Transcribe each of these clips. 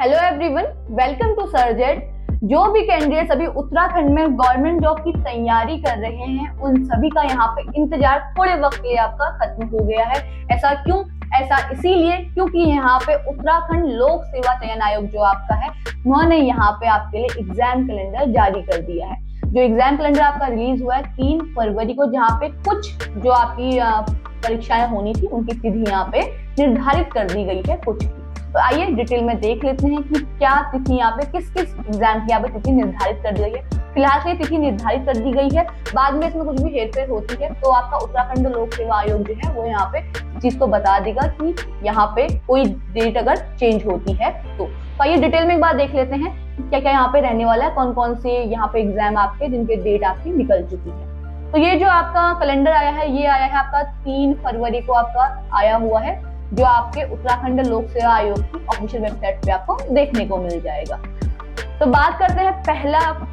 Hello everyone, welcome to सर्जेट। जो भी कैंडिडेट्स अभी उत्तराखंड में गवर्नमेंट जॉब की तैयारी कर रहे हैं उन सभी का यहाँ पे इंतजार थोड़े वक्त के लिए आपका खत्म हो गया है। ऐसा क्यों? ऐसा इसीलिए क्योंकि यहाँ पे उत्तराखंड लोक सेवा चयन आयोग जो आपका है उन्होंने यहाँ पे आपके लिए एग्जाम कैलेंडर जारी कर दिया है। जो एग्जाम कैलेंडर आपका रिलीज हुआ है 3 फरवरी को, जहाँ पे कुछ जो आपकी परीक्षाएं होनी थी उनकी तिथि यहाँ पे निर्धारित कर दी गई है कुछ की। तो आइए डिटेल में देख लेते हैं कि क्या तिथि यहाँ पे किस किस एग्जाम की यहाँ पे तिथि निर्धारित कर दी गई है। फिलहाल से तिथि निर्धारित कर दी गई है, बाद में इसमें कुछ भी हेरफेर होती है तो आपका उत्तराखंड लोक सेवा आयोग जो है वो यहाँ पे चीज को बता देगा कि यहाँ पे कोई डेट अगर चेंज होती है तो आइए डिटेल में एक बार देख लेते हैं क्या क्या यहाँ पे रहने वाला है, कौन कौन से यहाँ पे एग्जाम आपके जिनके डेट आपकी निकल चुकी है। तो ये जो आपका कैलेंडर आया है ये आया है आपका 3 फरवरी को आपका आया हुआ है, जो आपके उत्तराखंड लोक सेवा आयोग की ऑफिशियल वेबसाइट पे आपको देखने को मिल जाएगा। तो बात करते हैं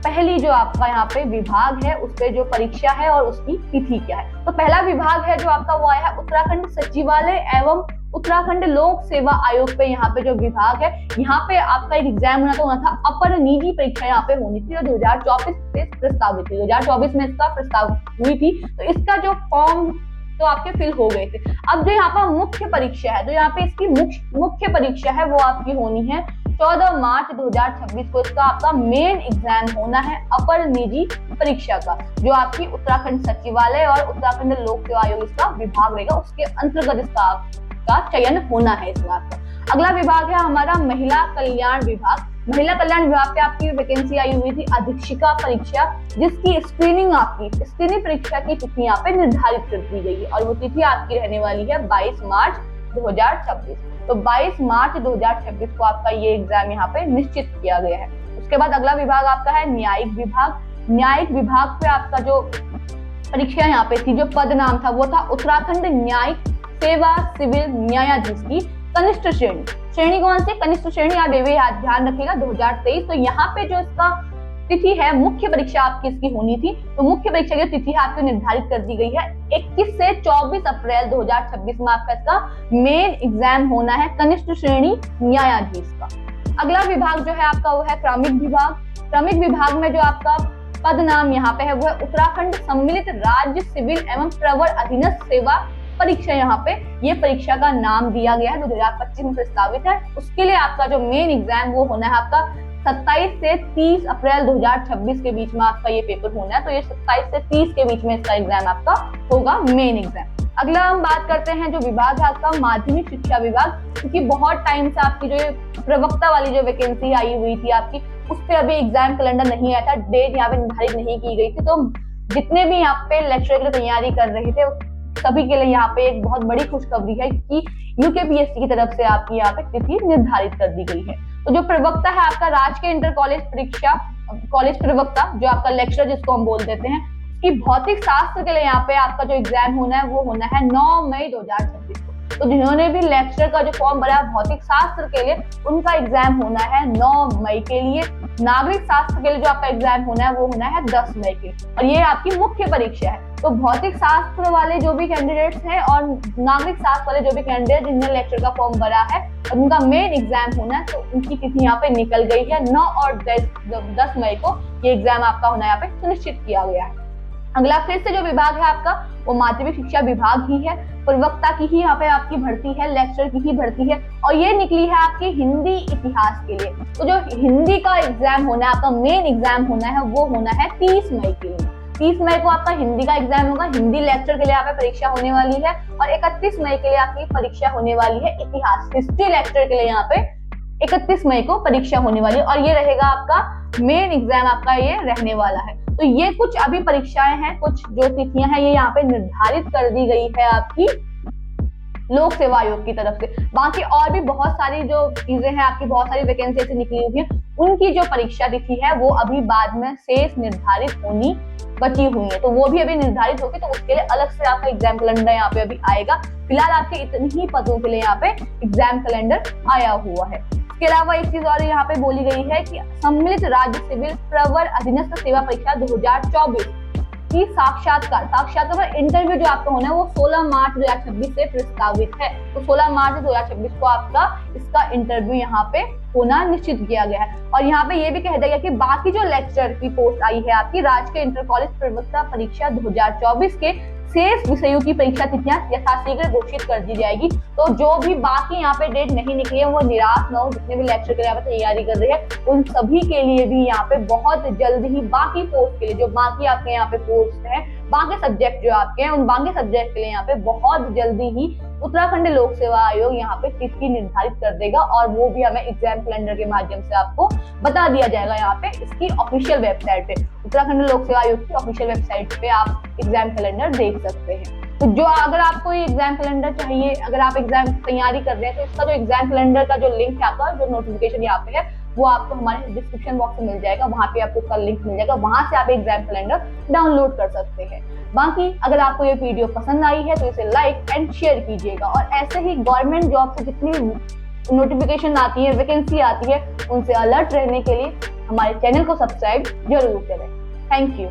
पहली जो आपका यहाँ पे विभाग है उस पे जो परीक्षा है और उसकी तिथि क्या है। तो पहला विभाग है जो आपका वो आया है उत्तराखंड सचिवालय एवं उत्तराखंड लोक सेवा आयोग पे। यहाँ पे जो विभाग है यहाँ पे आपका एक एग्जाम होना था अपर निजी परीक्षा यहाँ पे होनी थी, जो 2024 से प्रस्तावित थी। 2024 में इसका प्रस्ताव हुई थी, तो इसका जो फॉर्म तो आपके फिल हो गए थे। अब जो यहाँ पर मुख्य परीक्षा है, तो यहाँ पे इसकी मुख्य परीक्षा है वो आपकी होनी है 14 मार्च 2026 को। इसका आपका मेन एग्जाम होना है अपर निजी परीक्षा का, जो आपकी उत्तराखंड सचिवालय और उत्तराखंड लोक सेवा आयोग इसका विभाग रहेगा, उसके अंतर्गत इसका चयन होना है इस बात का। अगला विभाग है हमारा महिला कल्याण विभाग। महिला कल्याण विभाग पे आपकी वैकेंसी आई हुई थी अधीक्षिका परीक्षा, जिसकी स्क्रीनिंग परीक्षा की तिथि यहाँ पे निर्धारित कर दी गई है और वो तिथि आपकी रहने वाली है 22 मार्च 2026। तो 22 मार्च 2026 को आपका ये एग्जाम यहाँ पे निश्चित किया गया है। उसके बाद अगला विभाग आपका है न्यायिक विभाग। न्यायिक विभाग पे आपका जो परीक्षा यहाँ पे थी, जो पद नाम था वो था उत्तराखंड न्यायिक सेवा सिविल न्यायाधीश की कनिष्ठ श्रेणी कौन सी? कनिष्ठ श्रेणी। आप ध्यान रखिएगा 2023। तो यहाँ पे जो इसका तिथि है, मुख्य परीक्षा आपकी इसकी होनी थी, तो मुख्य परीक्षा की तिथि आपको निर्धारित कर दी गई है 21 से 24 अप्रैल 2026 में आपका इसका मेन एग्जाम होना है कनिष्ठ श्रेणी न्यायाधीश का। अगला विभाग जो है आपका वो है क्रमिक विभाग। क्रमिक विभाग में जो आपका पद नाम यहाँ पे है वो है उत्तराखंड सम्मिलित राज्य सिविल एवं प्रवर अधीनस्थ सेवा परीक्षा। यहाँ पे ये परीक्षा का नाम दिया गया है, 2025 में प्रस्तावित है। उसके लिए आपका जो मेन एग्जाम वो होना है आपका 27 से 30 अप्रैल 2026 के बीच में आपका ये पेपर होना है। तो ये 27 से 30 के बीच में इसका एग्जाम आपका होगा मेन एग्जाम। अगला हम बात करते हैं जो विभाग है आपका माध्यमिक शिक्षा विभाग, क्योंकि बहुत टाइम से आपकी जो प्रवक्ता वाली जो वैकेंसी आई हुई थी आपकी, उस पर अभी एग्जाम कैलेंडर नहीं आया था, डेट यहाँ पे निर्धारित नहीं की गई थी। तो जितने भी यहाँ पे लेक्चर की तैयारी कर रहे थे सभी के लिए यहाँ पे एक बहुत बड़ी खुशखबरी है कि यूकेपीएससी की तरफ से आपकी यहाँ पे तिथि निर्धारित कर दी गई है। तो जो प्रवक्ता है आपका राजकीय इंटर कॉलेज परीक्षा कॉलेज प्रवक्ता, जो आपका लेक्चर जिसको हम बोल देते हैं, उसकी भौतिक शास्त्र के लिए यहाँ पे आपका जो एग्जाम होना है वो होना है 9 मई 2026 को। तो जिन्होंने भी लेक्चर का जो फॉर्म भरा है भौतिक शास्त्र के लिए, उनका एग्जाम होना है 9 मई के लिए। नागरिक शास्त्र के लिए जो आपका एग्जाम होना है वो होना है 10 मई के, और ये आपकी मुख्य परीक्षा है। तो भौतिक शास्त्र वाले जो भी कैंडिडेट्स हैं और नागरिक शास्त्र वाले जो भी कैंडिडेट जिन्होंने लेक्चर का फॉर्म भरा है और उनका मेन एग्जाम होना है, तो उनकी तिथि यहाँ पे निकल गई है 9 और 10 मई को ये एग्जाम आपका होना यहाँ पे सुनिश्चित किया गया है। अगला फिर से जो विभाग है आपका वो माध्यमिक शिक्षा विभाग ही है। प्रवक्ता की ही यहाँ पे आपकी भर्ती है, लेक्चर की ही भर्ती है, और ये निकली है आपकी हिंदी इतिहास के लिए। तो जो हिंदी का एग्जाम होना है आपका मेन एग्जाम होना है वो होना है 30 मई के लिए। 30 मई को आपका हिंदी का एग्जाम होगा, हिंदी लेक्चर के लिए यहाँ पे परीक्षा होने वाली है, और 31 मई के लिए आपकी परीक्षा होने वाली है इतिहास हिस्ट्री लेक्चर के लिए यहाँ पे 31 मई को परीक्षा होने वाली है, और ये रहेगा आपका मेन एग्जाम आपका ये रहने वाला है। तो ये कुछ अभी परीक्षाएं हैं, कुछ जो तिथियां हैं ये यहाँ पे निर्धारित कर दी गई है आपकी लोक सेवा आयोग की तरफ से। बाकी और भी बहुत सारी जो चीजें हैं आपकी, बहुत सारी वैकेंसी ऐसी निकली हुई है, उनकी जो परीक्षा तिथि है वो अभी बाद में शेष निर्धारित होनी बची हुई है, तो वो भी अभी निर्धारित होगी। तो उसके लिए अलग से आपका एग्जाम कैलेंडर यहाँ पे अभी आएगा। फिलहाल आपके इतने ही पदों के लिए यहाँ पे एग्जाम कैलेंडर आया हुआ है। इसके अलावा एक चीज और यहाँ पे बोली गई है कि सम्मिलित राज्य सिविल प्रवर अधीनस्थ सेवा परीक्षा 2024 की साक्षात्कार इंटरव्यू जो आपका होना है वो 16 मार्च 2026 से प्रस्तावित है। तो 16 मार्च 2026 को आपका इसका इंटरव्यू यहाँ पे होना निश्चित किया गया है। और यहाँ पे ये भी कह दिया गया कि बाकी जो लेक्चरर की पोस्ट आई है आपकी राजकीय इंटर कॉलेज प्रवक्ता परीक्षा 2024 के शेष विषयों की परीक्षा तिथियां यथाशीघ्र घोषित कर दी जाएगी। तो जो भी बाकी यहाँ पे डेट नहीं निकली है वो निराश न हो, जितने भी लेक्चर के लिए तैयारी कर रहे हैं उन सभी के लिए भी यहाँ पे बहुत जल्द ही बाकी पोस्ट के लिए जो बाकी आपके यहाँ पे पोस्ट है, बाकी सब्जेक्ट जो आपके हैं उन बाकी सब्जेक्ट के लिए यहाँ पे बहुत जल्दी ही उत्तराखंड लोक सेवा आयोग यहाँ पे तिथि निर्धारित कर देगा और वो भी हमें एग्जाम कैलेंडर के माध्यम से आपको बता दिया जाएगा। यहाँ पे इसकी ऑफिशियल वेबसाइट पे, उत्तराखंड लोक सेवा आयोग की ऑफिशियल वेबसाइट पे आप एग्जाम कैलेंडर देख सकते हैं। तो जो अगर आपको ये एग्जाम कैलेंडर चाहिए, अगर आप एग्जाम तैयारी कर रहे हैं तो इसका जो एग्जाम कैलेंडर का जो लिंक है आपका, जो नोटिफिकेशन यहाँ पे है वो आपको हमारे डिस्क्रिप्शन बॉक्स में मिल जाएगा, वहां पे आपको उसका लिंक मिल जाएगा, वहां से आप एग्जाम कैलेंडर डाउनलोड कर सकते हैं। बाकी अगर आपको ये वीडियो पसंद आई है तो इसे लाइक एंड शेयर कीजिएगा और ऐसे ही गवर्नमेंट जॉब से जितनी नोटिफिकेशन आती है, वैकेंसी आती है, उनसे अलर्ट रहने के लिए हमारे चैनल को सब्सक्राइब जरूर करें। Thank you.